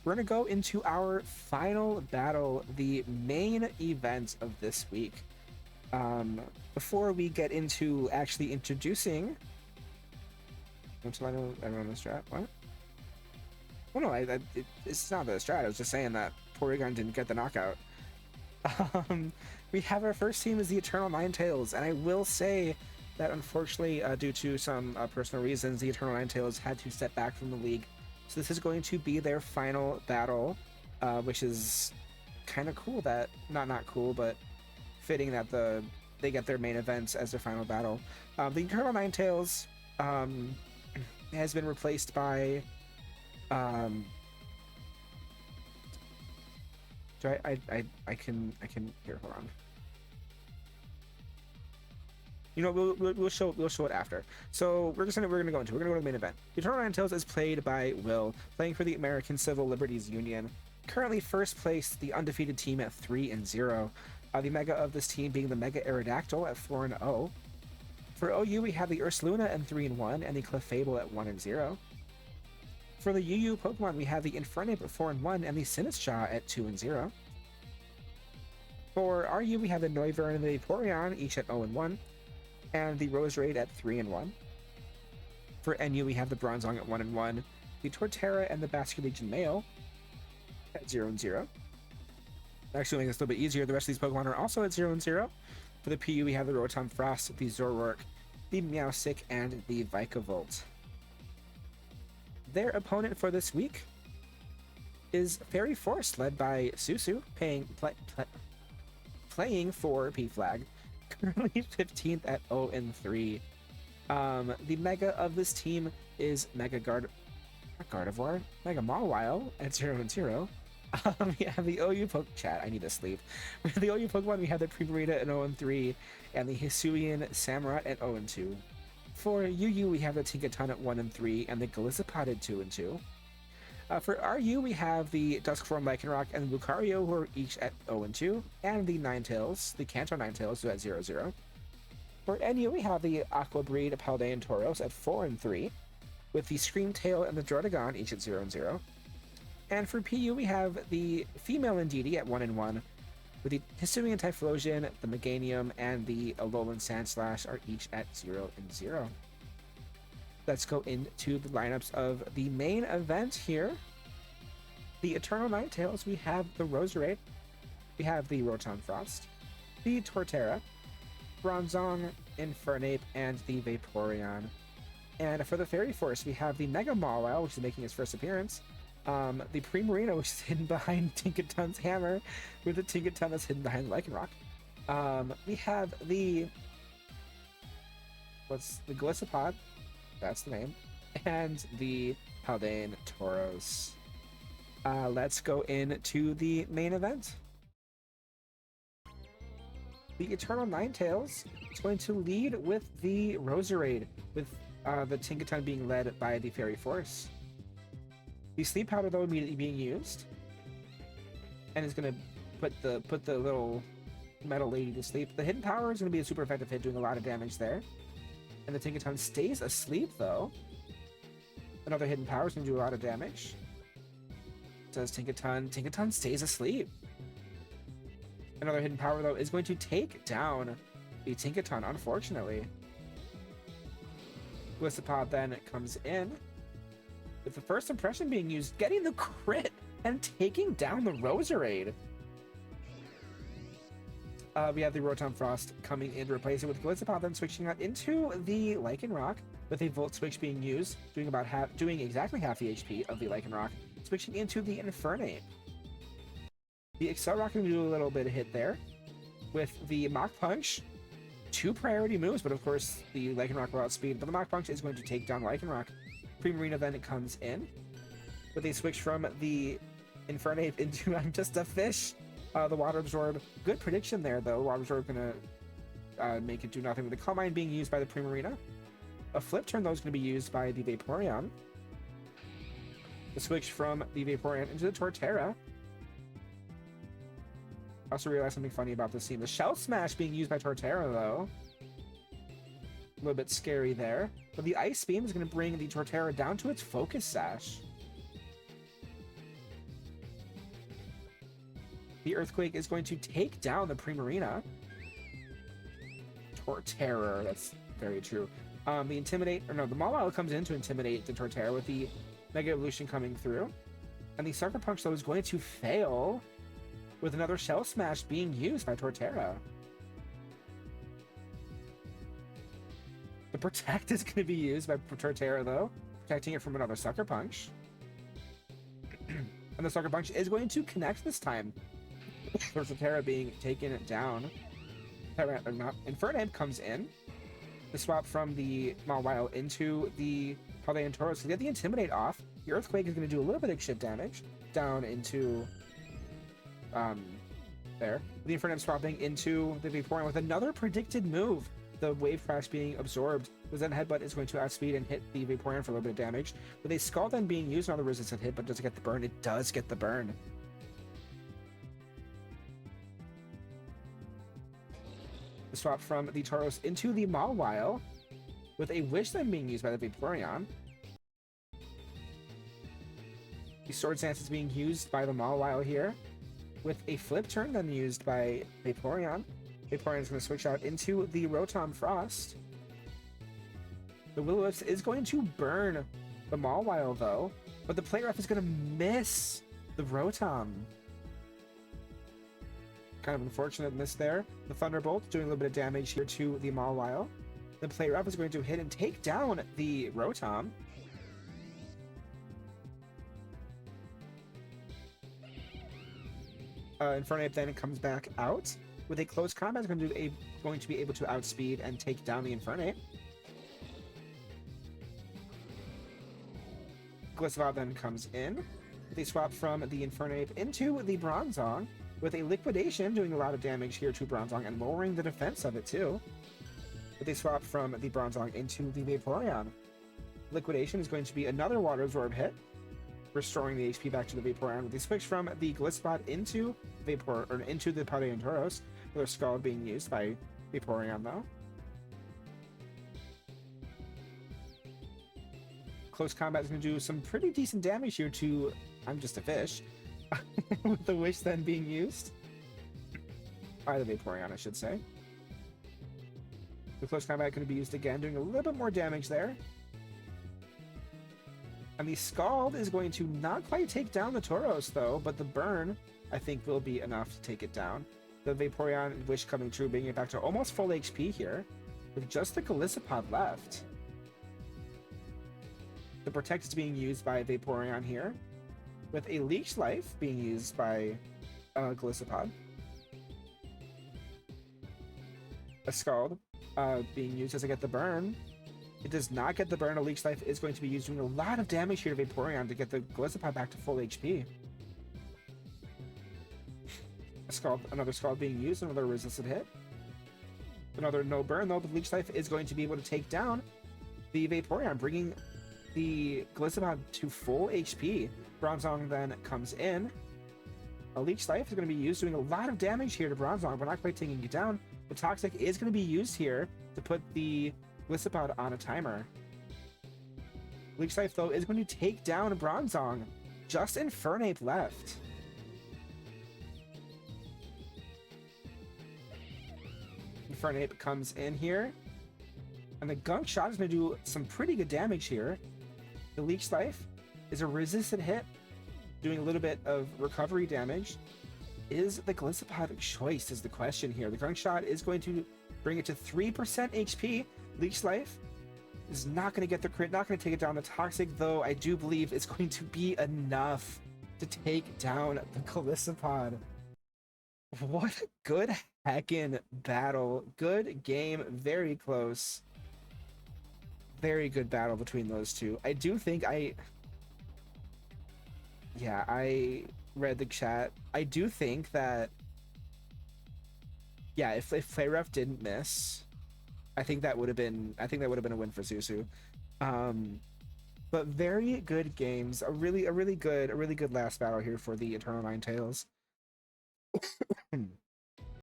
we're going to go into our final battle, the main event of this week. Before we get into actually introducing... Until I know everyone in the strat. What? Oh no, it's not the strat. I was just saying that Porygon didn't get the knockout. We have our first team is the Eternal Ninetales, and I will say that unfortunately, due to some personal reasons, the Eternal Ninetales had to step back from the league. So this is going to be their final battle, which is kind of cool. That not cool, but fitting that they get their main events as their final battle. The Eternal Ninetales has been replaced by. I can here. Hold on. You know, we'll show it after. So we're gonna go to the main event. Eternal Ninetales is played by Will, playing for the American Civil Liberties Union. Currently first place, the undefeated team at 3-0. The mega of this team being the Mega Aerodactyl at 4-0. For OU, we have the Ursaluna at 3-1 and the Clefable at 1-0. For the UU Pokemon, we have the Infernape at 4-1 and the Sinistcha at 2-0. For RU, we have the Noivern and the Vaporeon, each at 0-1, and the Roserade at 3-1. For NU, we have the Bronzong at 1-1, the Torterra and the Basculegion male at 0-0. Actually, making this a little bit easier, the rest of these Pokemon are also at 0-0. For the PU, we have the Rotom Frost, the Zoroark, the Meowstic, and the Vikavolt. Their opponent for this week is Fairy Force, led by Susu, playing for P-Flag, currently 15th at 0-3. The mega of this team is Mega Gardevoir, Mega Mawile at 0-0. We have the OU Chat. I need to sleep. For the OU Pokemon, we have the Primarina at 0-3 and the Hisuian Samurott at 0-2. For UU, we have the Tinkaton at 1-3 and the Golisopod at 2-2. For RU, we have the Duskform Lycanroc and the Lucario, who are each at 0-2, and the Ninetales, the Kanto Ninetales, who are at 0-0. For NU, we have the Aqua Breed Paldean Tauros at 4-3, with the Screamtail and the Drotagon each at 0-0. And for PU, we have the female Indeedee at 1-1, with the Hisuian Typhlosion, the Meganium, and the Alolan Sandslash are each at 0-0. Let's go into the lineups of the main event here. The Eternal Ninetales, we have the Roserade, we have the Rotom Frost, the Torterra, Bronzong, Infernape, and the Vaporeon. And for the Fairy Force, we have the Mega Mawile, which is making its first appearance, the Primarina, which is hidden behind Tinkaton's hammer, with the Tinkaton that's hidden behind Lycanroc. We have the Golisopod, that's the name, and the Paldean Tauros. Let's go into the main event. The Eternal Ninetales is going to lead with the Roserade, with the Tinkaton being led by the Fairy Force. The Sleep Powder, though, immediately being used, and is going to put the little metal lady to sleep. The Hidden Power is going to be a super effective hit, doing a lot of damage there. And the Tinkaton stays asleep, though. Another Hidden Power is going to do a lot of damage. Does Tinkaton stays asleep. Another Hidden Power, though, is going to take down the Tinkaton, unfortunately. Golisopod then comes in, with the first impression being used, getting the crit and taking down the Roserade. We have the Rotom Frost coming in to replace it, with Golisopod then switching out into the Lycanroc, with a Volt Switch being used, doing exactly half the HP of the Lycanroc, switching into the Infernape. The Accelerock can do a little bit of hit there, with the Mach Punch. 2 priority moves, but of course the Lycanroc will outspeed, but the Mach Punch is going to take down Lycanroc. Primarina then comes in, with a switch from the Infernape into I'm just a fish. The Water Absorb, good prediction there though. Water Absorb gonna make it do nothing, with the Calm Mind being used by the Primarina. A Flip Turn though is going to be used by the Vaporeon. The switch from the Vaporeon into the Torterra. Also realized something funny about this scene. The Shell Smash being used by Torterra though. A little bit scary there. But the Ice Beam is going to bring the Torterra down to its Focus Sash. The Earthquake is going to take down the Primarina. Torterra, that's very true. The Intimidate, or no, the Mawile comes in to intimidate the Torterra with the Mega Evolution coming through. And the Sucker Punch, though, is going to fail with another Shell Smash being used by Torterra. The Protect is going to be used by Torterra, though, protecting it from another Sucker Punch. And the Sucker Punch is going to connect this time. For Torterra being taken down. Infernape comes in. The swap from the Mawile into the Paldean Tauros to get the Intimidate off. The Earthquake is going to do a little bit of chip damage down into there. The Infernape swapping into the Vaporeon with another predicted move. The Wave Crash being absorbed. The Zen Headbutt is going to outspeed and hit the Vaporeon for a little bit of damage. With a Scald then being used on the resistant hit, but does it get the burn? It does get the burn. The swap from the Tauros into the Mawile with a Wish then being used by the Vaporeon. The Swords Dance is being used by the Mawile here with a Flip Turn then used by Vaporeon. Vaporeon is going to switch out into the Rotom Frost. The Will-O-Wisp is going to burn the Mawile though, but the Play Rough is going to miss the Rotom. Kind of unfortunate miss there. The Thunderbolt doing a little bit of damage here to the Mawile. The Play Rough is going to hit and take down the Rotom. Infernape then comes back out. With a close combat, is going to be able to outspeed and take down the Infernape. Gliscor then comes in. They swap from the Infernape into the Bronzong, with a Liquidation doing a lot of damage here to Bronzong and lowering the defense of it too. But they swap from the Bronzong into the Vaporeon. Liquidation is going to be another Water Absorb hit, restoring the HP back to the Vaporeon. They switch from the Gliscor into the Paldean Tauros, with their Scald being used by Vaporeon though. Close combat is going to do some pretty decent damage here to I'm Just a Fish, with the Wish then being used by the Vaporeon, I should say. The close combat going to be used again, doing a little bit more damage there. And the Scald is going to not quite take down the Tauros though, but the burn I think will be enough to take it down. The Vaporeon Wish coming true, bringing it back to almost full HP here, with just the Golisopod left. The Protect is being used by Vaporeon here, with a Leech Life being used by Golisopod. A Scald being used as I get the burn. It does not get the burn. A Leech Life is going to be used, doing a lot of damage here to Vaporeon to get the Golisopod back to full HP. Another Scald being used, another resisted hit. Another no burn though, but Leech Life is going to be able to take down the Vaporeon, bringing the Golisopod to full HP. Bronzong then comes in. A Leech Life is going to be used, doing a lot of damage here to Bronzong, but not quite taking it down. The Toxic is going to be used here to put the Golisopod on a timer. Leech Life though is going to take down Bronzong. Just Infernape left. Infernape comes in here, and the Gunk Shot is going to do some pretty good damage here. The Leech Life is a resistant hit, doing a little bit of recovery damage. Is the Golisopod choice is the question here. The Gunk Shot is going to bring it to 3% HP. Leech Life is not going to get the crit, not going to take it down. The Toxic, though, I do believe is going to be enough to take down the Golisopod. What a good heckin' battle. Good game, very close. Very good battle between those two. I do think I read the chat. I do think that, yeah, if Play Rough didn't miss, I think that would have been a win for Susu. But very good games. A really good last battle here for the Eternal Ninetales.